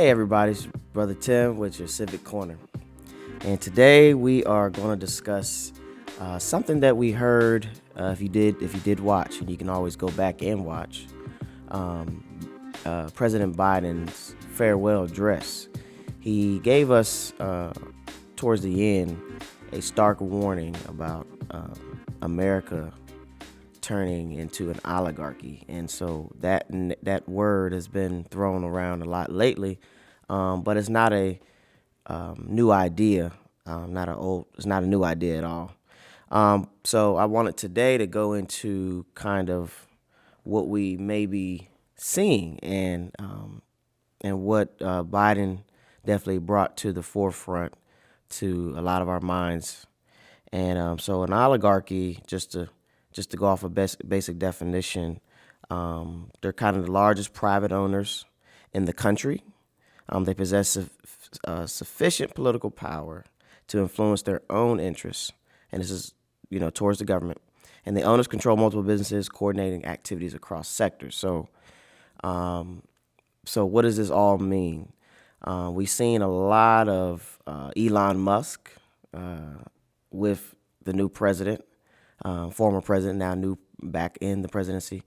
Hey everybody, it's Brother Tim with your Civic Corner. And today we are going to discuss something that we heard if you did watch, and you can always go back and watch um, President Biden's farewell address. He gave us towards the end a stark warning about America turning into an oligarchy, and so that word has been thrown around a lot lately, but it's not a new idea. It's not a new idea at all. So I wanted today to go into kind of what we may be seeing and what Biden definitely brought to the forefront to a lot of our minds. And so an oligarchy, just to go off a basic definition, they're kind of the largest private owners in the country. They possess sufficient political power to influence their own interests, and this is, towards the government. And the owners control multiple businesses, coordinating activities across sectors. So what does this all mean? We've seen a lot of Elon Musk with the new president, former president, now new back in the presidency,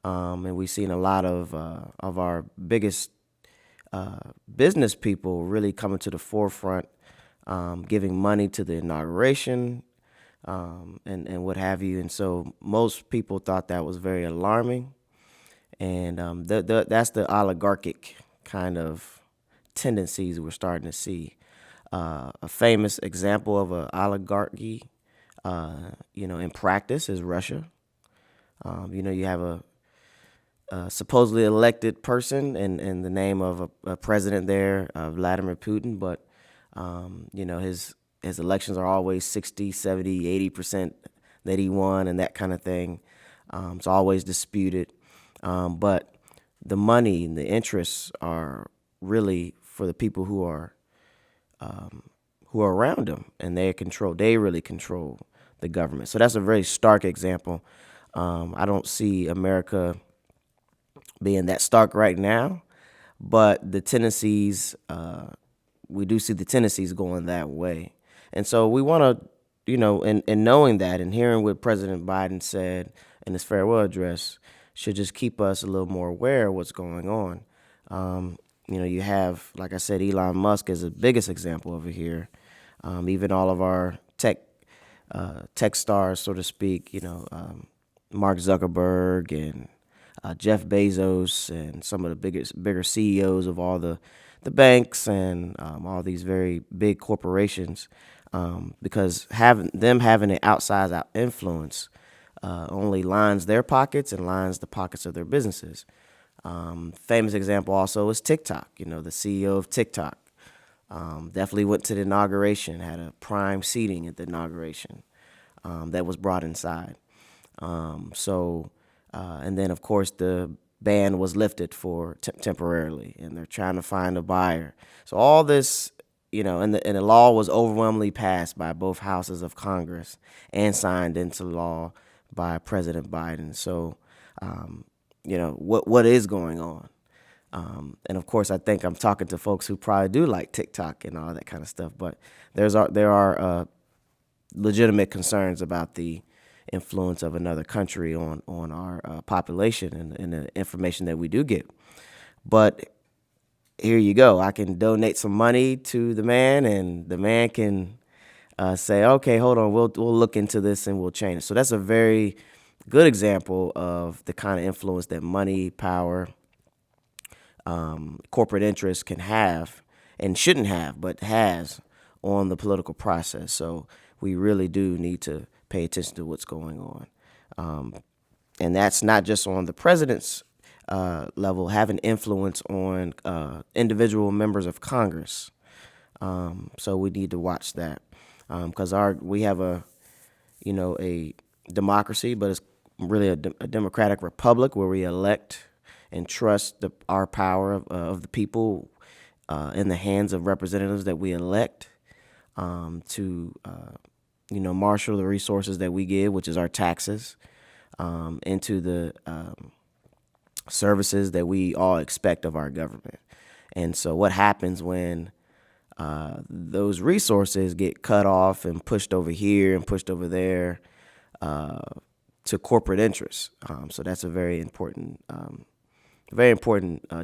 and we've seen a lot of our biggest business people really coming to the forefront, giving money to the inauguration, and what have you. And so most people thought that was very alarming, and that's the oligarchic kind of tendencies we're starting to see. A famous example of an oligarchy, in practice, is Russia. You have a supposedly elected person in the name of a president there, Vladimir Putin, but his elections are always 60, 70, 80% that he won and that kind of thing. It's always disputed. But the money and the interests are really for the people who are around him, and they really control the government. So that's a very stark example. I don't see America being that stark right now, but the tendencies, we do see the tendencies going that way. And so we want to, and knowing that and hearing what President Biden said in his farewell address should just keep us a little more aware of what's going on. You have, like I said, Elon Musk is the biggest example over here. Even all of our tech stars, so to speak, Mark Zuckerberg and Jeff Bezos and some of the bigger CEOs of all the banks and all these very big corporations, because having an outsized influence only lines their pockets and lines the pockets of their businesses. Famous example also is TikTok. The CEO of TikTok definitely went to the inauguration, had a prime seating at the inauguration that was brought inside. And then, of course, the ban was lifted for temporarily, and they're trying to find a buyer. So all this, and the law was overwhelmingly passed by both houses of Congress and signed into law by President Biden. So, what is going on? And of course, I think I'm talking to folks who probably do like TikTok and all that kind of stuff, but there are legitimate concerns about the influence of another country on our population and the information that we do get. But here you go. I can donate some money to the man, and the man can say, okay, hold on, we'll look into this and we'll change it. So that's a very good example of the kind of influence that money, power, corporate interests can have and shouldn't have, but has on the political process. So we really do need to pay attention to what's going on. And that's not just on the president's level, having influence on individual members of Congress. So we need to watch that, because we have a democracy, but it's really a democratic republic where we elect and trust our power of the people in the hands of representatives that we elect to marshal the resources that we give, which is our taxes, into the services that we all expect of our government. And so what happens when those resources get cut off and pushed over here and pushed over there to corporate interests? So that's a very important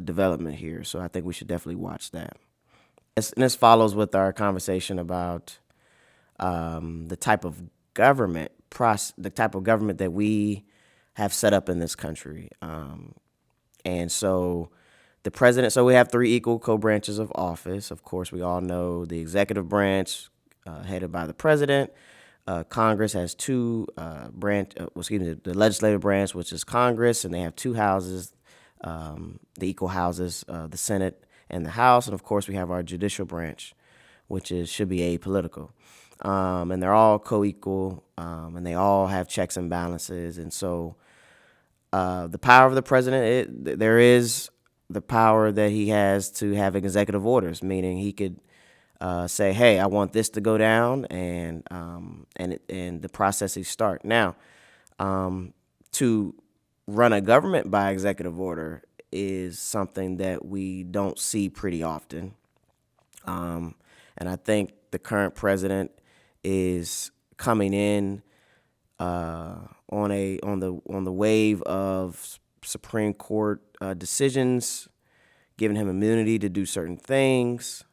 development here. So I think we should definitely watch that. And this follows with our conversation about the type of the type of government that we have set up in this country. And so the president, so we have three equal co-branches of office. Of course, we all know the executive branch headed by the president. Congress has the legislative branch, which is Congress, and they have two houses, the equal houses, the Senate and the House. And of course, we have our judicial branch, which should be apolitical. And they're all co-equal, and they all have checks and balances. And so the power of the president, there is the power that he has to have executive orders, meaning he could say, "Hey, I want this to go down," and the processes start. Now, to run a government by executive order is something that we don't see pretty often, and I think the current president is coming in on the wave of Supreme Court decisions, giving him immunity to do certain things.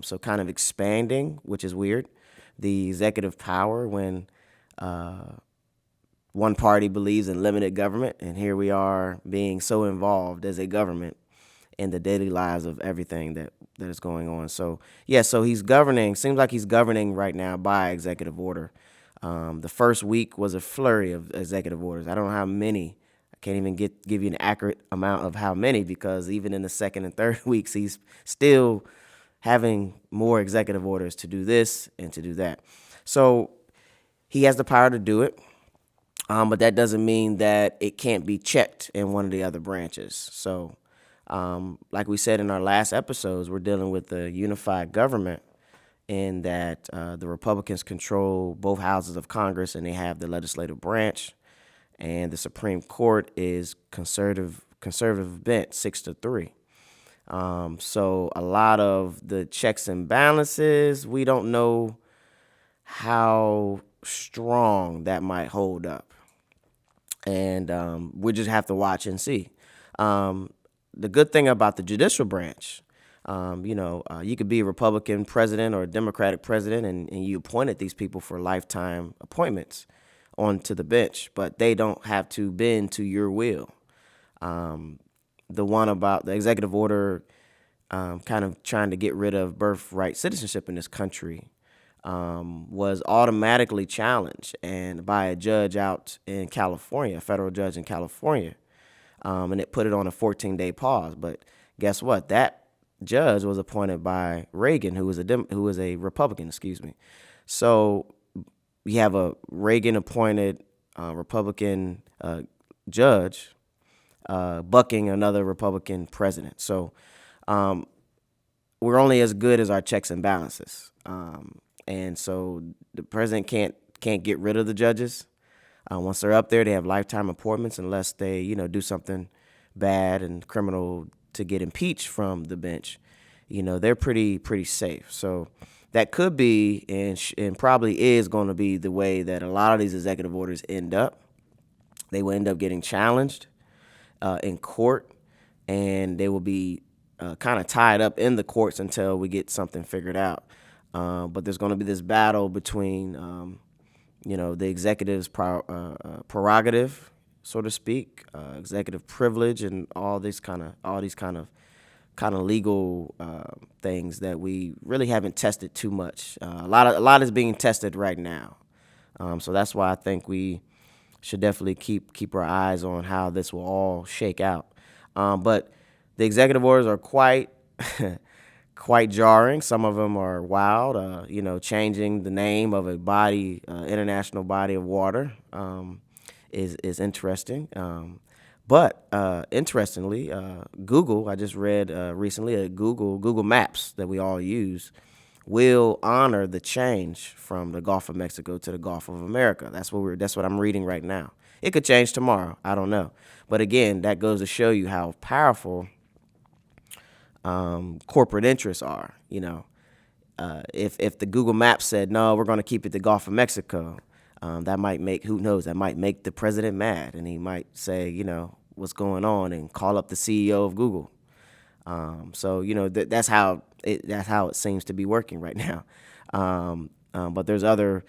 So kind of expanding, which is weird, the executive power when one party believes in limited government, and here we are being so involved as a government in the daily lives of everything that is going on. So yeah, so he's governing. Seems like he's governing right now by executive order. The first week was a flurry of executive orders. I don't know how many. I can't even give you an accurate amount of how many, because even in the second and third weeks, he's still having more executive orders to do this and to do that. So he has the power to do it, but that doesn't mean that it can't be checked in one of the other branches. So like we said in our last episodes, we're dealing with a unified government in that the Republicans control both houses of Congress, and they have the legislative branch, and the Supreme Court is conservative bent 6-3. So a lot of the checks and balances, we don't know how strong that might hold up, and we just have to watch and see. The good thing about the judicial branch, you could be a Republican president or a Democratic president, and you appointed these people for lifetime appointments onto the bench, but they don't have to bend to your will. The one about the executive order kind of trying to get rid of birthright citizenship in this country was automatically challenged and by a judge out in California, a federal judge in California, and it put it on a 14-day pause. But guess what? That judge was appointed by Reagan, who was a Republican, So we have a Reagan-appointed Republican judge bucking another Republican president. So we're only as good as our checks and balances. And so the president can't get rid of the judges. Once they're up there, they have lifetime appointments unless they, do something bad and criminal to get impeached from the bench. They're pretty safe. So that could be and probably is going to be the way that a lot of these executive orders end up. They will end up getting challenged in court, and they will be kind of tied up in the courts until we get something figured out. But there's going to be this battle between, the executive's prerogative, so to speak, executive privilege, and all these kind of legal things that we really haven't tested too much. A lot is being tested right now, so that's why I think we should definitely keep our eyes on how this will all shake out. But the executive orders are quite jarring. Some of them are wild. Changing the name of a body, international body of water, is interesting. But interestingly, Google, I just read recently, Google Maps that we all use, will honor the change from the Gulf of Mexico to the Gulf of America. That's what I'm reading right now. It could change tomorrow. I don't know. But again, that goes to show you how powerful corporate interests are. If the Google Maps said no, we're going to keep it the Gulf of Mexico, that might make, who knows, that might make the president mad, and he might say, what's going on, and call up the CEO of Google. So that's how it seems to be working right now. But there's other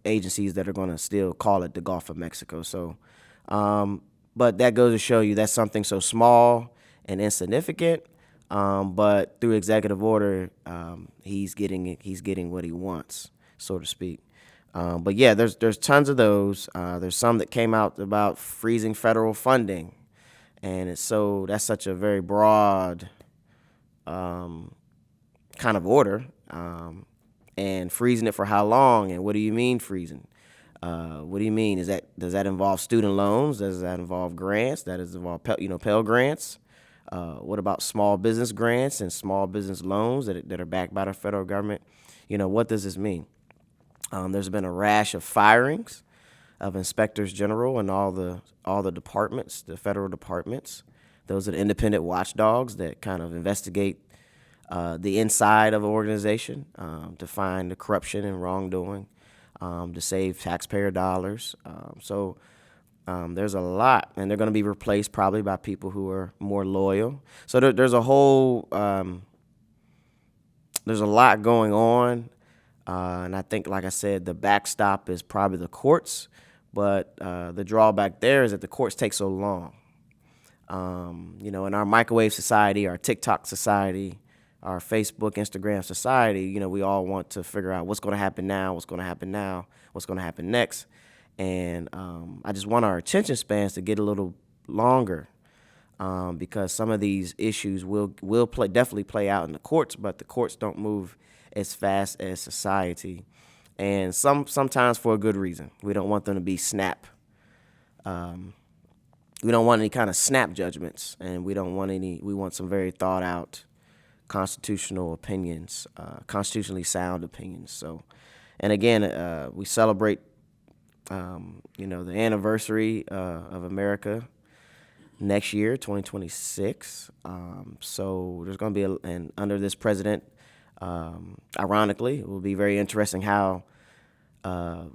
agencies that are going to still call it the Gulf of Mexico. So, but that goes to show you that's something so small and insignificant. But through executive order, he's getting what he wants, so to speak. But yeah, there's tons of those. There's some that came out about freezing federal funding, and that's such a very broad kind of order. And freezing it for how long? And what do you mean freezing? What do you mean? Does that involve student loans? Does that involve grants? Does involve Pell Grants? What about small business grants and small business loans that are backed by the federal government? What does this mean? There's been a rash of firings of inspectors general and all the departments, the federal departments. Those are the independent watchdogs that kind of investigate the inside of an organization to find the corruption and wrongdoing, to save taxpayer dollars. So there's a lot, and they're going to be replaced probably by people who are more loyal. So there's a lot going on, and I think, like I said, the backstop is probably the courts, but the drawback there is that the courts take so long. In our microwave society, our TikTok society, our Facebook, Instagram society, we all want to figure out what's going to happen now, what's going to happen next. And I just want our attention spans to get a little longer, because some of these issues will definitely play out in the courts, but the courts don't move as fast as society, and sometimes for a good reason. We don't want them to be snap. We don't want any kind of snap judgments, and we want some very thought out constitutional opinions, constitutionally sound opinions. So, and again, we celebrate, the anniversary of America next year, 2026. So there's going to be and under this president, ironically, it will be very interesting how the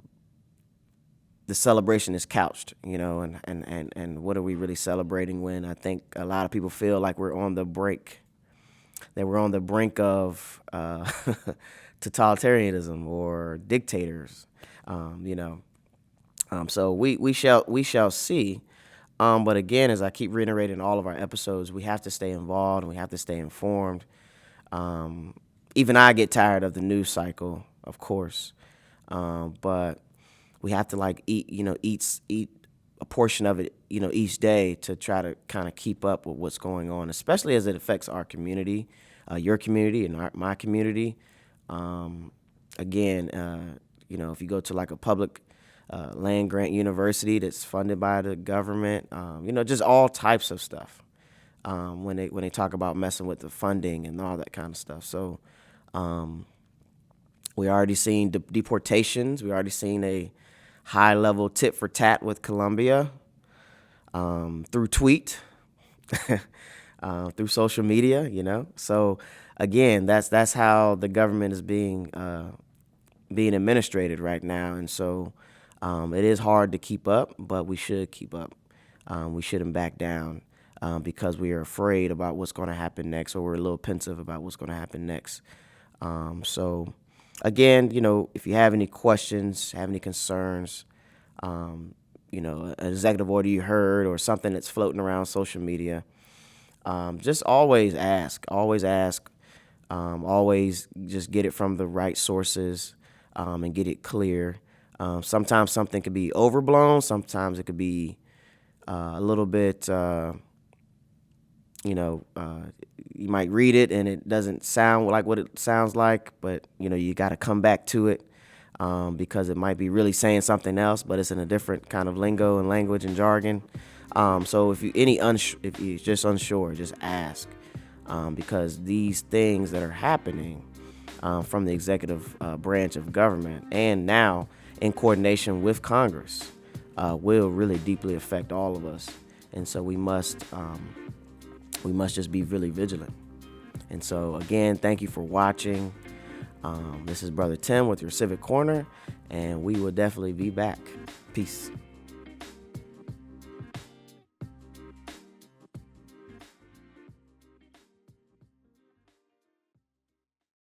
celebration is couched, and what are we really celebrating when I think a lot of people feel like we're on the brink of totalitarianism or dictators, So we shall see. But again, as I keep reiterating in all of our episodes, we have to stay involved and we have to stay informed. Even I get tired of the news cycle, of course, but we have to eat a portion of it, each day to try to kind of keep up with what's going on, especially as it affects our community, your community, and my community. Again, if you go to like a public land grant university that's funded by the government, just all types of stuff. When they talk about messing with the funding and all that kind of stuff. So we already seen deportations. We already seen a high level tit for tat with Colombia through tweet, through social media. So again, that's how the government is being administrated right now, and so it is hard to keep up, but we should keep up. We shouldn't back down because we are afraid about what's going to happen next, or we're a little pensive about what's going to happen next. So again, if you have any questions, have any concerns, an executive order you heard or something that's floating around social media, just always ask, always just get it from the right sources, and get it clear. Sometimes something could be overblown. Sometimes it could be a little bit, you might read it and it doesn't sound like what it sounds like, but, you got to come back to it because it might be really saying something else, but it's in a different kind of lingo and language and jargon. So if you're just unsure, just ask, because these things that are happening from the executive branch of government, and now in coordination with Congress, will really deeply affect all of us. And so we must We must just be really vigilant. And so, again, thank you for watching. This is Brother Tim with your Civic Corner, and we will definitely be back. Peace.